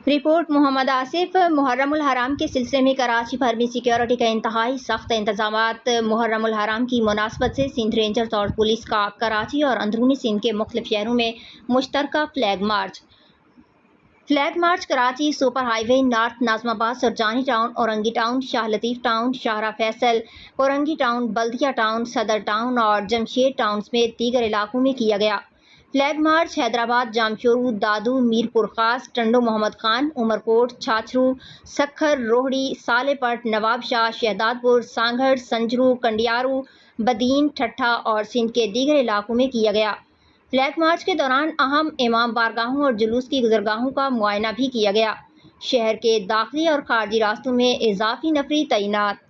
Report محمد آصف۔ محرم الحرام کے سلسلے میں کراچی بھر میں سیکیورٹی کا انتہائی سخت انتظامات۔ محرم الحرام کی مناسبت سے سندھ رینجرز اور پولیس کا کراچی اور اندرونی سندھ کے مختلف شہروں میں مشترکہ flag march Karachi super highway, north Nazimabad, Surjani town, Orangi town, Shah Latif town, Shahrah Faisal, Orangi town, Baldia town, Saddar town اور جمشید ٹاؤن سمیت دیگر علاقوں میں کیا گیا۔ فلیگ مارچ حیدرآباد، جامشورو، دادو، میرپور خاص، ٹنڈو محمد خان، عمرکوٹ، چھاچھرو، سکھر، روہڑی، سالے پٹ، نواب شاہ، شہزاد پور، سانگھڑ، سنجرو، کنڈیارو، بدین، ٹھٹھہ اور سندھ کے دیگر علاقوں میں کیا گیا۔ فلیگ مارچ کے دوران اہم امام بارگاہوں اور جلوس کی گزرگاہوں کا معائنہ بھی کیا گیا۔ شہر کے داخلی اور خارجی راستوں میں اضافی نفری تعینات۔